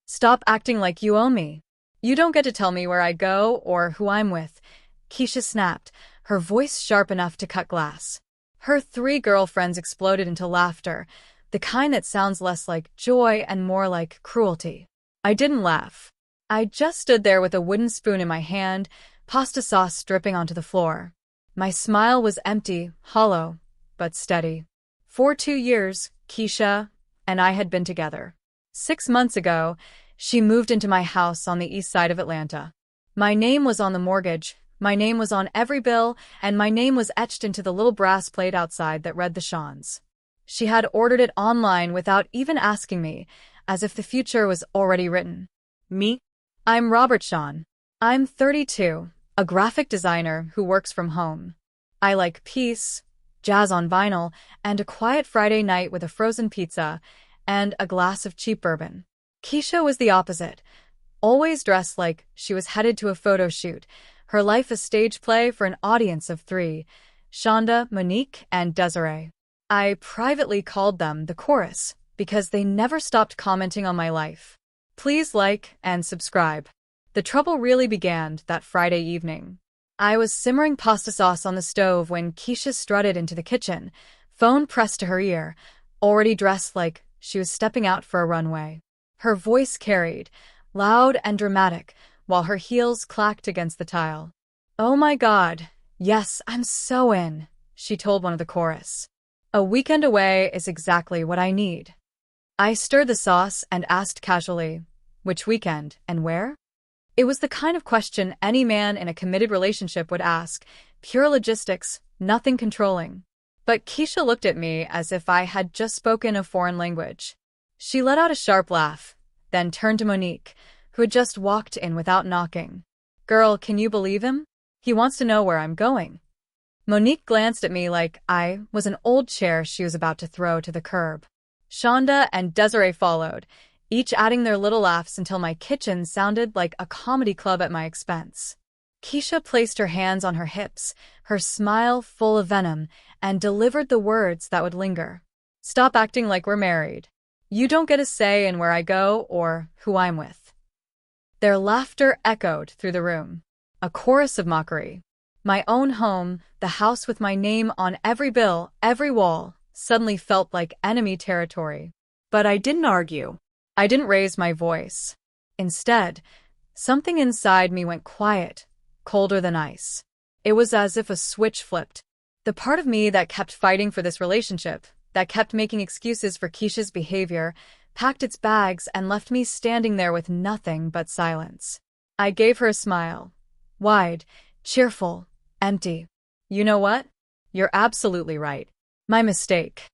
Stop acting like you owe me. You don't get to tell me where I go or who I'm with, Keisha snapped, her voice sharp enough to cut glass. Her three girlfriends exploded into laughter, the kind that sounds less like joy and more like cruelty. I didn't laugh. I just stood there with a wooden spoon in my hand, pasta sauce dripping onto the floor. My smile was empty, hollow, but steady. For 2 years, Keisha and I had been together. 6 months ago, she moved into my house on the east side of Atlanta. My name was on the mortgage, my name was on every bill, and my name was etched into the little brass plate outside that read the Shauns. She had ordered it online without even asking me, as if the future was already written. Me? I'm Robert Shaun. I'm 32, a graphic designer who works from home. I like peace, jazz on vinyl, and a quiet Friday night with a frozen pizza and a glass of cheap bourbon. Keisha was the opposite, always dressed like she was headed to a photo shoot, her life a stage play for an audience of three, Shonda, Monique, and Desiree. I privately called them the chorus because they never stopped commenting on my life. Please like and subscribe. The trouble really began that Friday evening. I was simmering pasta sauce on the stove when Keisha strutted into the kitchen, phone pressed to her ear, already dressed like she was stepping out for a runway. Her voice carried, loud and dramatic, while her heels clacked against the tile. "Oh my God, yes, I'm so in," she told one of the chorus. "A weekend away is exactly what I need." I stirred the sauce and asked casually, "Which weekend and where?" It was the kind of question any man in a committed relationship would ask, pure logistics, nothing controlling. But Keisha looked at me as if I had just spoken a foreign language. She let out a sharp laugh, then turned to Monique, who had just walked in without knocking. "Girl, can you believe him? He wants to know where I'm going." Monique glanced at me like I was an old chair she was about to throw to the curb. Shonda and Desiree followed, each adding their little laughs until my kitchen sounded like a comedy club at my expense. Keisha placed her hands on her hips, her smile full of venom, and delivered the words that would linger. "Stop acting like we're married. You don't get a say in where I go or who I'm with." Their laughter echoed through the room, a chorus of mockery. My own home, the house with my name on every bill, every wall, suddenly felt like enemy territory. But I didn't argue. I didn't raise my voice. Instead, something inside me went quiet, colder than ice. It was as if a switch flipped. The part of me that kept fighting for this relationship, that kept making excuses for Keisha's behavior, packed its bags and left me standing there with nothing but silence. I gave her a smile. Wide, cheerful, empty. "You know what? You're absolutely right. My mistake."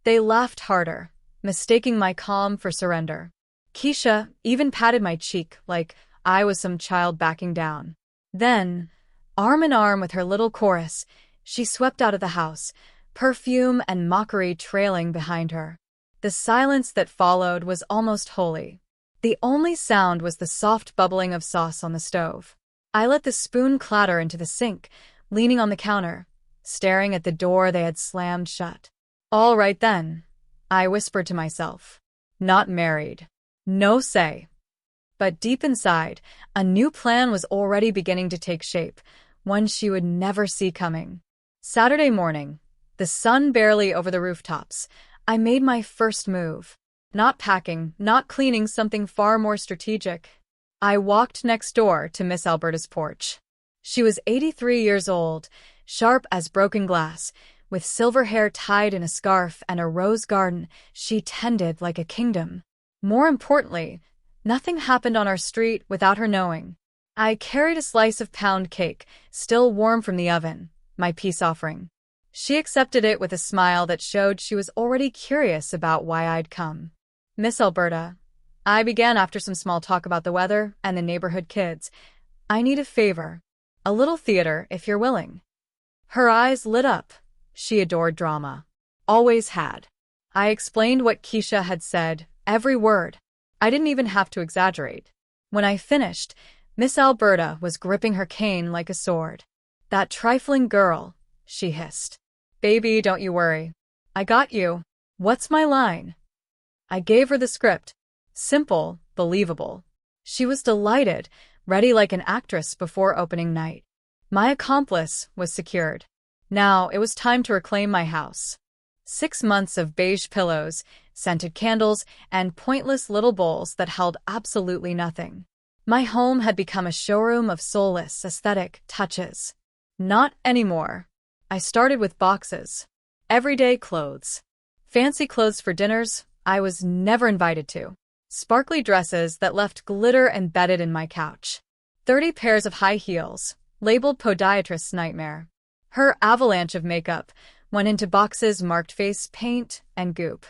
They laughed harder, mistaking my calm for surrender. Keisha even patted my cheek like I was some child backing down. Then, arm in arm with her little chorus, she swept out of the house, perfume and mockery trailing behind her. The silence that followed was almost holy. The only sound was the soft bubbling of sauce on the stove. I let the spoon clatter into the sink, leaning on the counter, staring at the door they had slammed shut. "All right then," I whispered to myself. "Not married. No say." But deep inside, a new plan was already beginning to take shape, one she would never see coming. Saturday morning, the sun barely over the rooftops, I made my first move. Not packing, not cleaning, something far more strategic. I walked next door to Miss Alberta's porch. She was 83 years old, sharp as broken glass, with silver hair tied in a scarf and a rose garden she tended like a kingdom. More importantly, nothing happened on our street without her knowing. I carried a slice of pound cake, still warm from the oven, my peace offering. She accepted it with a smile that showed she was already curious about why I'd come. "Miss Alberta," I began after some small talk about the weather and the neighborhood kids, "I need a favor. A little theater, if you're willing." Her eyes lit up. She adored drama. Always had. I explained what Keisha had said, every word. I didn't even have to exaggerate. When I finished, Miss Alberta was gripping her cane like a sword. "That trifling girl," she hissed. "Baby, don't you worry. I got you. What's my line?" I gave her the script. Simple, believable. She was delighted, ready like an actress before opening night. My accomplice was secured. Now it was time to reclaim my house. 6 months of beige pillows, scented candles, and pointless little bowls that held absolutely nothing. My home had become a showroom of soulless, aesthetic touches. Not anymore. I started with boxes. Everyday clothes. Fancy clothes for dinners I was never invited to. Sparkly dresses that left glitter embedded in my couch. 30 pairs of high heels, labeled podiatrist's nightmare. Her avalanche of makeup went into boxes marked face paint and goop.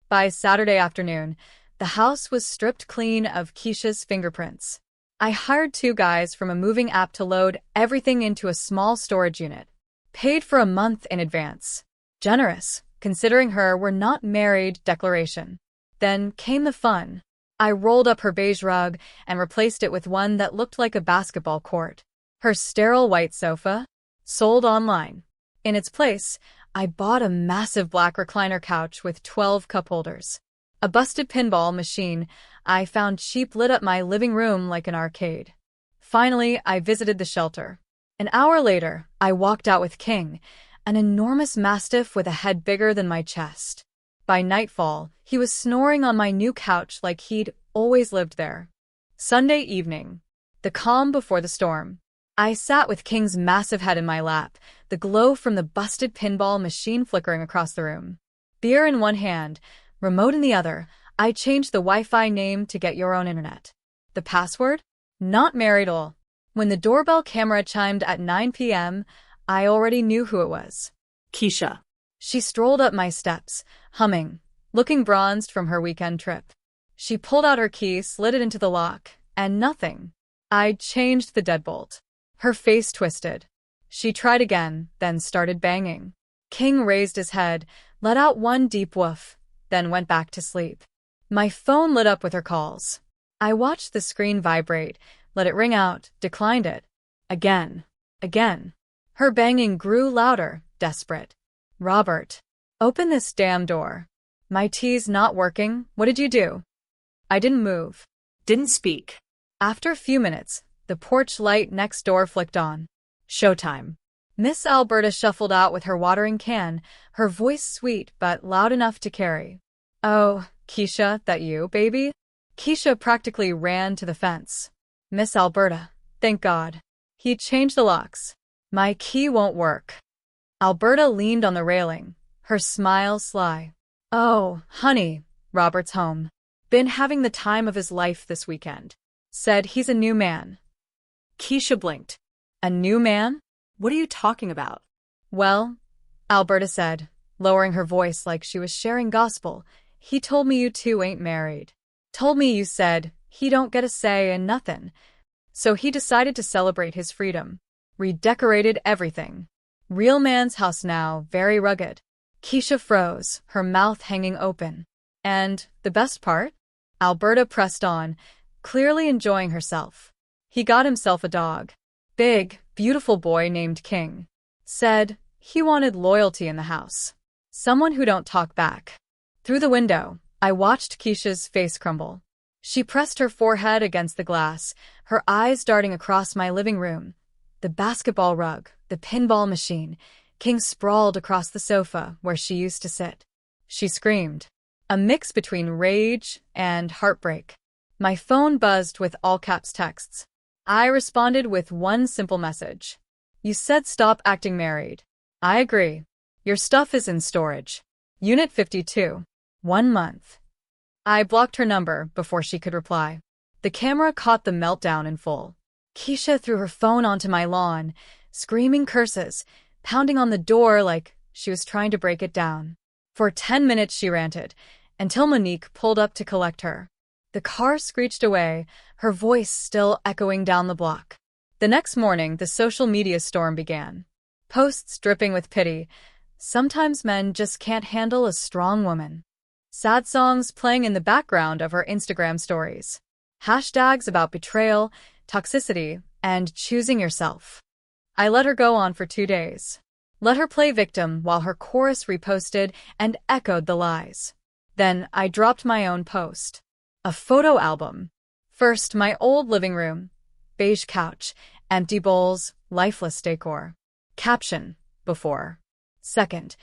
By Saturday afternoon, the house was stripped clean of Keisha's fingerprints. I hired 2 guys from a moving app to load everything into a small storage unit. Paid for a month in advance. Generous, considering her we're not married declaration. Then came the fun. I rolled up her beige rug and replaced it with one that looked like a basketball court. Her sterile white sofa? Sold online. In its place, I bought a massive black recliner couch with 12 cup holders. A busted pinball machine I found cheap lit up my living room like an arcade. Finally, I visited the shelter. An hour later, I walked out with King, an enormous mastiff with a head bigger than my chest. By nightfall, he was snoring on my new couch like he'd always lived there. Sunday evening. The calm before the storm. I sat with King's massive head in my lap, the glow from the busted pinball machine flickering across the room. Beer in one hand, remote in the other, I changed the Wi-Fi name to get your own internet. The password? Not married all. When the doorbell camera chimed at 9 p.m., I already knew who it was. Keisha. She strolled up my steps, humming, looking bronzed from her weekend trip. She pulled out her key, slid it into the lock, and nothing. I changed the deadbolt. Her face twisted. She tried again, then started banging. King raised his head, let out one deep woof, then went back to sleep. My phone lit up with her calls. I watched the screen vibrate, let it ring out, declined it. Again. Again. Her banging grew louder, desperate. Robert. Open this damn door. My tea's not working. What did you do? I didn't move. Didn't speak. After a few minutes, the porch light next door flicked on. Showtime. Miss Alberta shuffled out with her watering can, her voice sweet but loud enough to carry. Oh, Keisha, that you, baby? Keisha practically ran to the fence. Miss Alberta. Thank God. He changed the locks. My key won't work. Alberta leaned on the railing, her smile sly. Oh, honey, Robert's home. Been having the time of his life this weekend. Said he's a new man. Keisha blinked. A new man? What are you talking about? Well, Alberta said, lowering her voice like she was sharing gospel, he told me you two ain't married. Told me you said he don't get a say in nothing. So he decided to celebrate his freedom. Redecorated everything. Real man's house now, very rugged. Keisha froze, her mouth hanging open. And the best part? Alberta pressed on, clearly enjoying herself. He got himself a dog. Big, beautiful boy named King. Said he wanted loyalty in the house. Someone who don't talk back. Through the window, I watched Keisha's face crumble. She pressed her forehead against the glass, her eyes darting across my living room. The basketball rug, the pinball machine. King sprawled across the sofa where she used to sit. She screamed. A mix between rage and heartbreak. My phone buzzed with all-caps texts. I responded with one simple message. You said stop acting married. I agree. Your stuff is in storage. Unit 52. 1 month. I blocked her number before she could reply. The camera caught the meltdown in full. Keisha threw her phone onto my lawn, screaming curses, pounding on the door like she was trying to break it down. For 10 minutes she ranted, until Monique pulled up to collect her. The car screeched away, her voice still echoing down the block. The next morning, the social media storm began. Posts dripping with pity. Sometimes men just can't handle a strong woman. Sad songs playing in the background of her Instagram stories. Hashtags about betrayal, toxicity, and choosing yourself. I let her go on for 2 days. Let her play victim while her chorus reposted and echoed the lies. Then I dropped my own post. A photo album. First, my old living room. Beige couch, empty bowls, lifeless decor. Caption: before. Second,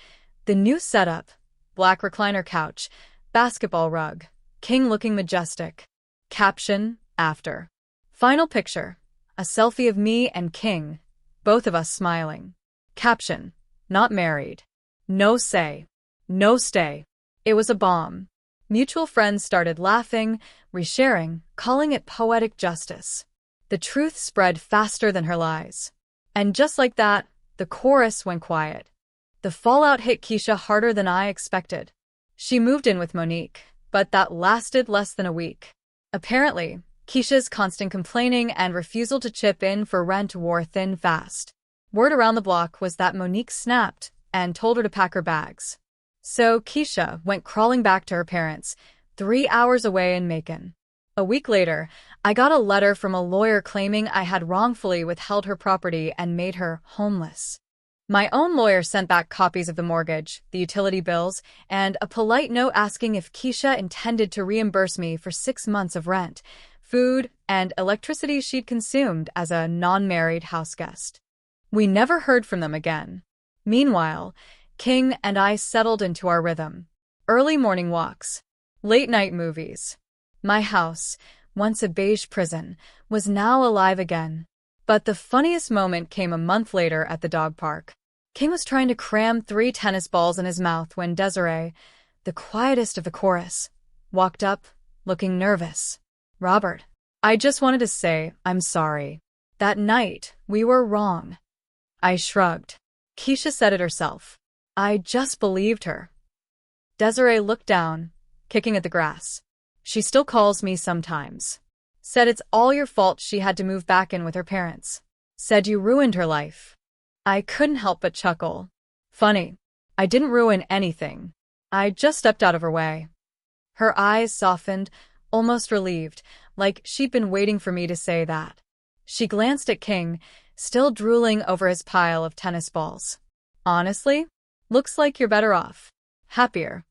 the new setup. Black recliner couch, basketball rug, king looking majestic. Caption: after. Final picture: a selfie of me and King, both of us smiling. Caption: not married. No say. No stay. It was a bomb. Mutual friends started laughing, resharing, calling it poetic justice. The truth spread faster than her lies. And just like that, the chorus went quiet. The fallout hit Keisha harder than I expected. She moved in with Monique, but that lasted less than a week. Apparently, Keisha's constant complaining and refusal to chip in for rent wore thin fast. Word around the block was that Monique snapped and told her to pack her bags. So Keisha went crawling back to her parents, 3 hours away in Macon. A week later, I got a letter from a lawyer claiming I had wrongfully withheld her property and made her homeless. My own lawyer sent back copies of the mortgage, the utility bills, and a polite note asking if Keisha intended to reimburse me for 6 months of rent, food, and electricity she'd consumed as a non-married houseguest. We never heard from them again. Meanwhile, King and I settled into our rhythm. Early morning walks, late-night movies. My house, once a beige prison, was now alive again. But the funniest moment came a month later at the dog park. King was trying to cram 3 tennis balls in his mouth when Desiree, the quietest of the chorus, walked up, looking nervous. "Robert, I just wanted to say I'm sorry. That night, we were wrong." I shrugged. Keisha said it herself. I just believed her. Desiree looked down, kicking at the grass. "She still calls me sometimes. Said it's all your fault she had to move back in with her parents. Said you ruined her life." I couldn't help but chuckle. Funny. I didn't ruin anything. I just stepped out of her way. Her eyes softened, almost relieved, like she'd been waiting for me to say that. She glanced at King, still drooling over his pile of tennis balls. "Honestly, looks like you're better off. Happier."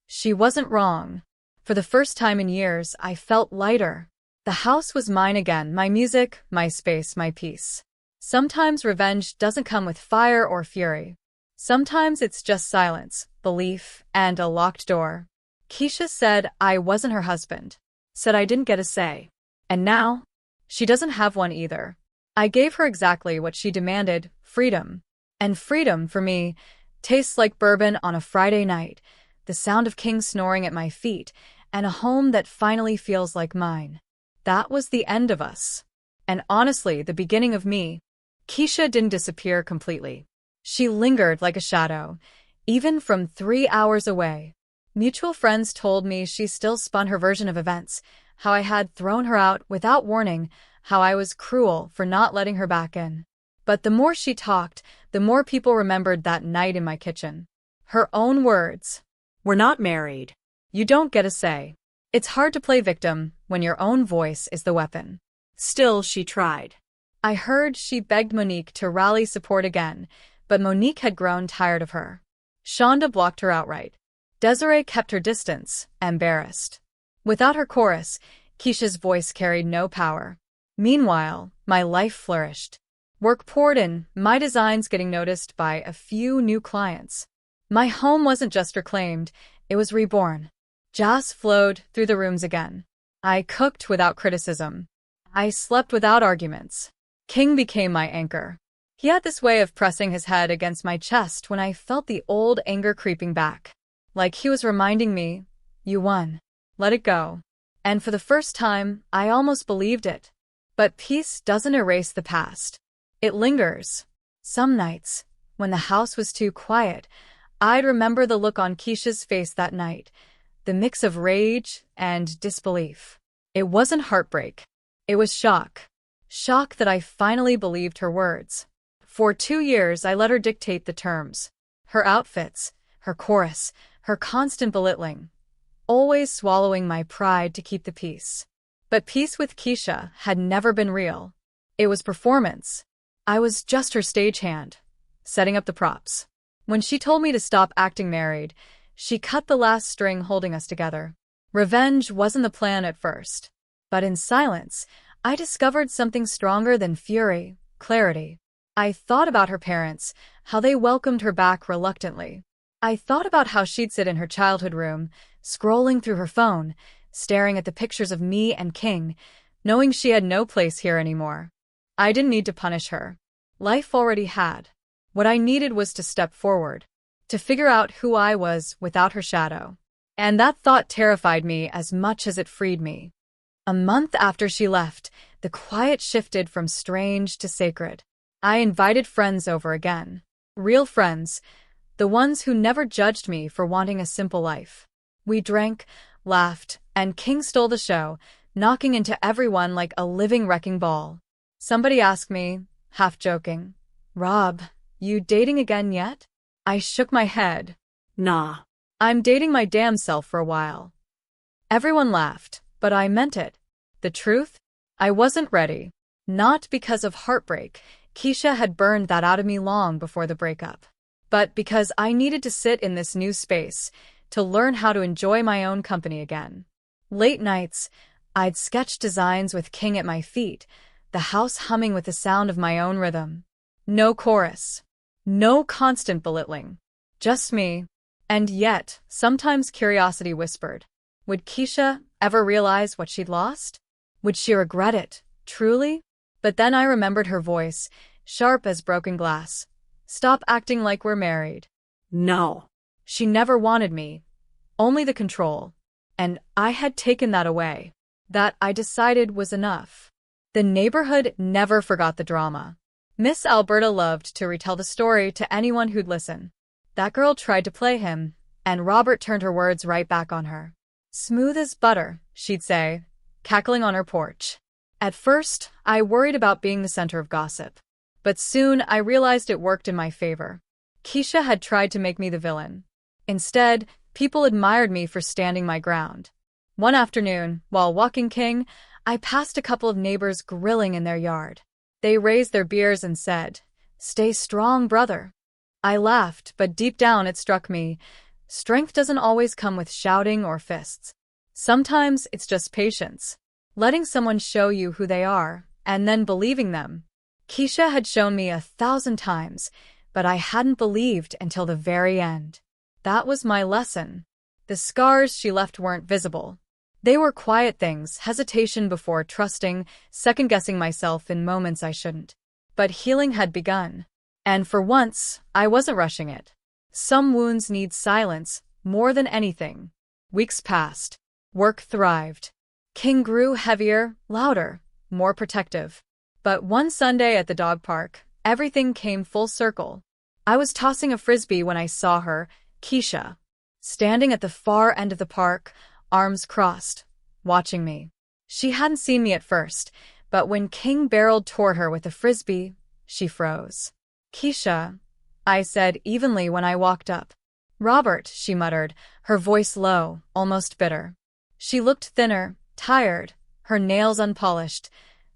She wasn't wrong. For the first time in years, I felt lighter. The house was mine again, my music, my space, my peace. Sometimes revenge doesn't come with fire or fury. Sometimes it's just silence, belief, and a locked door. Keisha said I wasn't her husband. Said I didn't get a say. And now, she doesn't have one either. I gave her exactly what she demanded, freedom. And freedom, for me, tastes like bourbon on a Friday night, the sound of King snoring at my feet, and a home that finally feels like mine. That was the end of us. And honestly, the beginning of me. Keisha didn't disappear completely. She lingered like a shadow, even from 3 hours away. Mutual friends told me she still spun her version of events, how I had thrown her out without warning, how I was cruel for not letting her back in. But the more she talked, the more people remembered that night in my kitchen. Her own words. "We're not married. You don't get a say." It's hard to play victim when your own voice is the weapon. Still, she tried. I heard she begged Monique to rally support again, but Monique had grown tired of her. Shonda blocked her outright. Desiree kept her distance, embarrassed. Without her chorus, Keisha's voice carried no power. Meanwhile, my life flourished. Work poured in, my designs getting noticed by a few new clients. My home wasn't just reclaimed, it was reborn. Jazz flowed through the rooms again. I cooked without criticism. I slept without arguments. King became my anchor. He had this way of pressing his head against my chest when I felt the old anger creeping back. Like he was reminding me, "You won. Let it go." And for the first time, I almost believed it. But peace doesn't erase the past. It lingers. Some nights, when the house was too quiet, I'd remember the look on Keisha's face that night, the mix of rage and disbelief. It wasn't heartbreak. It was shock. Shock that I finally believed her words. For 2 years, I let her dictate the terms. Her outfits, her chorus, her constant belittling. Always swallowing my pride to keep the peace. But peace with Keisha had never been real. It was performance. I was just her stagehand, setting up the props. When she told me to stop acting married, she cut the last string holding us together. Revenge wasn't the plan at first. But in silence, I discovered something stronger than fury, clarity. I thought about her parents, how they welcomed her back reluctantly. I thought about how she'd sit in her childhood room, scrolling through her phone, staring at the pictures of me and King, knowing she had no place here anymore. I didn't need to punish her. Life already had. What I needed was to step forward, to figure out who I was without her shadow. And that thought terrified me as much as it freed me. A month after she left, the quiet shifted from strange to sacred. I invited friends over again. Real friends, the ones who never judged me for wanting a simple life. We drank, laughed, and King stole the show, knocking into everyone like a living wrecking ball. Somebody asked me, half joking, "Rob, you dating again yet?" I shook my head. Nah. I'm dating my damn self for a while. Everyone laughed, but I meant it. The truth? I wasn't ready. Not because of heartbreak. Keisha had burned that out of me long before the breakup. But because I needed to sit in this new space, to learn how to enjoy my own company again. Late nights, I'd sketch designs with King at my feet, the house humming with the sound of my own rhythm. No chorus. No constant belittling. Just me. And yet, sometimes curiosity whispered, would Keisha ever realize what she'd lost? Would she regret it, truly? But then I remembered her voice, sharp as broken glass. Stop acting like we're married. No. She never wanted me, only the control. And I had taken that away. That, I decided, was enough. The neighborhood never forgot the drama. Miss Alberta loved to retell the story to anyone who'd listen. That girl tried to play him, and Robert turned her words right back on her. Smooth as butter, she'd say, cackling on her porch. At first, I worried about being the center of gossip. But soon I realized it worked in my favor. Keisha had tried to make me the villain. Instead, people admired me for standing my ground. One afternoon, while walking King, I passed a couple of neighbors grilling in their yard. They raised their beers and said, "Stay strong, brother." I laughed, but deep down it struck me. Strength doesn't always come with shouting or fists. Sometimes it's just patience. Letting someone show you who they are, and then believing them. Keisha had shown me 1,000 times, but I hadn't believed until the very end. That was my lesson. The scars she left weren't visible. They were quiet things, hesitation before trusting, second-guessing myself in moments I shouldn't. But healing had begun. And for once, I wasn't rushing it. Some wounds need silence, more than anything. Weeks passed. Work thrived. King grew heavier, louder, more protective. But one Sunday at the dog park, everything came full circle. I was tossing a frisbee when I saw her, Keisha, standing at the far end of the park, arms crossed, watching me. She hadn't seen me at first, but when King barreled toward her with the frisbee, she froze. "Keisha," I said evenly when I walked up. "Robert," she muttered, her voice low, almost bitter. She looked thinner, tired, her nails unpolished,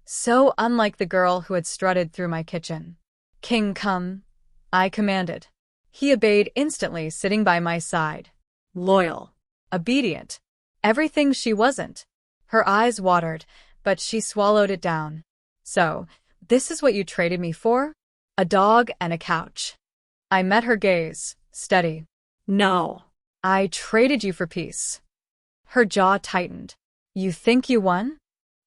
so unlike the girl who had strutted through my kitchen. "King, come," I commanded. He obeyed instantly, sitting by my side. Loyal. Obedient. Everything she wasn't. Her eyes watered, but she swallowed it down. "So, this is what you traded me for? A dog and a couch." I met her gaze, steady. No. "I traded you for peace." Her jaw tightened. "You think you won?"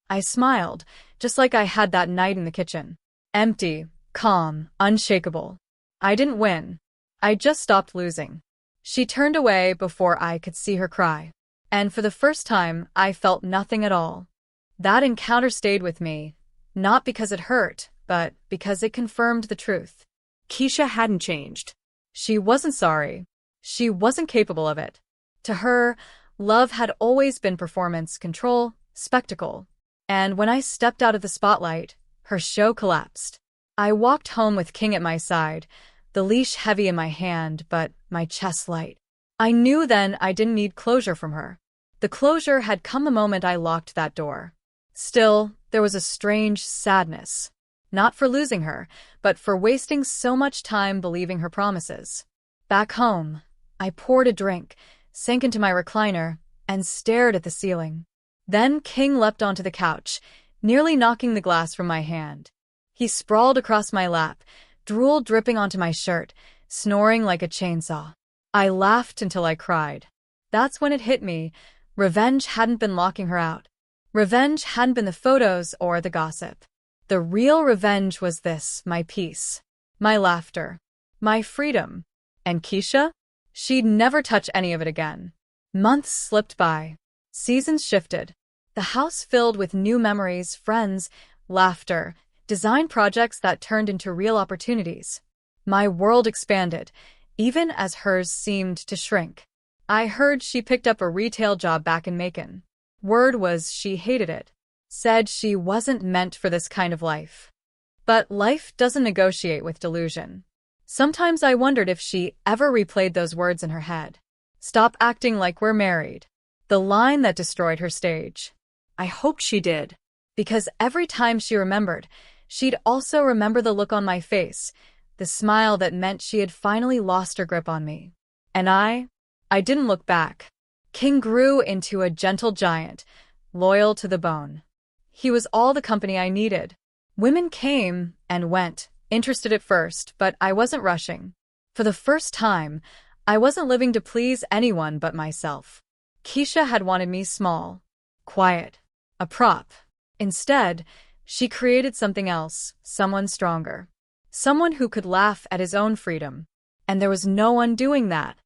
I smiled, just like I had that night in the kitchen. Empty, calm, unshakable. I didn't win. I just stopped losing. She turned away before I could see her cry. And for the first time, I felt nothing at all. That encounter stayed with me, not because it hurt, but because it confirmed the truth. Keisha hadn't changed. She wasn't sorry. She wasn't capable of it. To her, love had always been performance, control, spectacle. And when I stepped out of the spotlight, her show collapsed. I walked home with King at my side, the leash heavy in my hand, but my chest light. I knew then I didn't need closure from her. The closure had come the moment I locked that door. Still, there was a strange sadness. Not for losing her, but for wasting so much time believing her promises. Back home, I poured a drink, sank into my recliner, and stared at the ceiling. Then King leapt onto the couch, nearly knocking the glass from my hand. He sprawled across my lap, drool dripping onto my shirt, snoring like a chainsaw. I laughed until I cried. That's when it hit me. Revenge hadn't been locking her out. Revenge hadn't been the photos or the gossip. The real revenge was this, my peace, my laughter, my freedom. And Keisha? She'd never touch any of it again. Months slipped by. Seasons shifted. The house filled with new memories, friends, laughter, design projects that turned into real opportunities. My world expanded, even as hers seemed to shrink. I heard she picked up a retail job back in Macon. Word was she hated it. Said she wasn't meant for this kind of life. But life doesn't negotiate with delusion. Sometimes I wondered if she ever replayed those words in her head. Stop acting like we're married. The line that destroyed her stage. I hoped she did. Because every time she remembered, she'd also remember the look on my face, the smile that meant she had finally lost her grip on me. And I didn't look back. King grew into a gentle giant, loyal to the bone. He was all the company I needed. Women came and went, interested at first, but I wasn't rushing. For the first time, I wasn't living to please anyone but myself. Keisha had wanted me small, quiet, a prop. Instead, she created something else, someone stronger. Someone who could laugh at his own freedom. And there was no one doing that.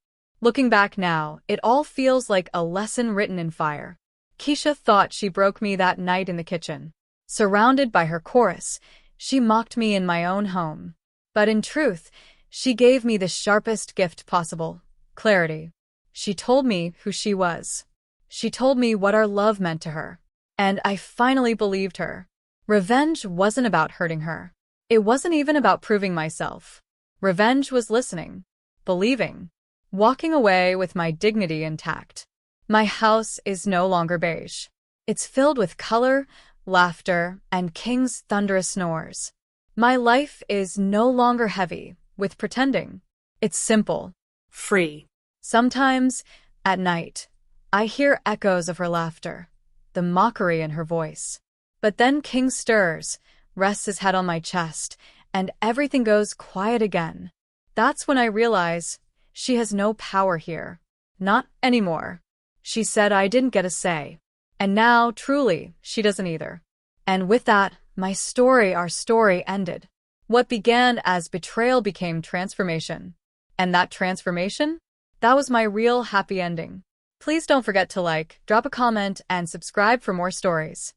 Looking back now, it all feels like a lesson written in fire. Keisha thought she broke me that night in the kitchen. Surrounded by her chorus, she mocked me in my own home. But in truth, she gave me the sharpest gift possible, clarity. She told me who she was. She told me what our love meant to her. And I finally believed her. Revenge wasn't about hurting her. It wasn't even about proving myself. Revenge was listening, believing, walking away with my dignity intact. My house is no longer beige. It's filled with color, laughter, and King's thunderous snores. My life is no longer heavy with pretending. It's simple, Free. Sometimes, at night, I hear echoes of her laughter, the mockery in her voice. But then King stirs, rests his head on my chest, and everything goes quiet again. That's when I realize she has no power here. Not anymore. She said I didn't get a say. And now, truly, she doesn't either. And with that, our story ended. What began as betrayal became transformation. And that transformation? That was my real happy ending. Please don't forget to like, drop a comment, and subscribe for more stories.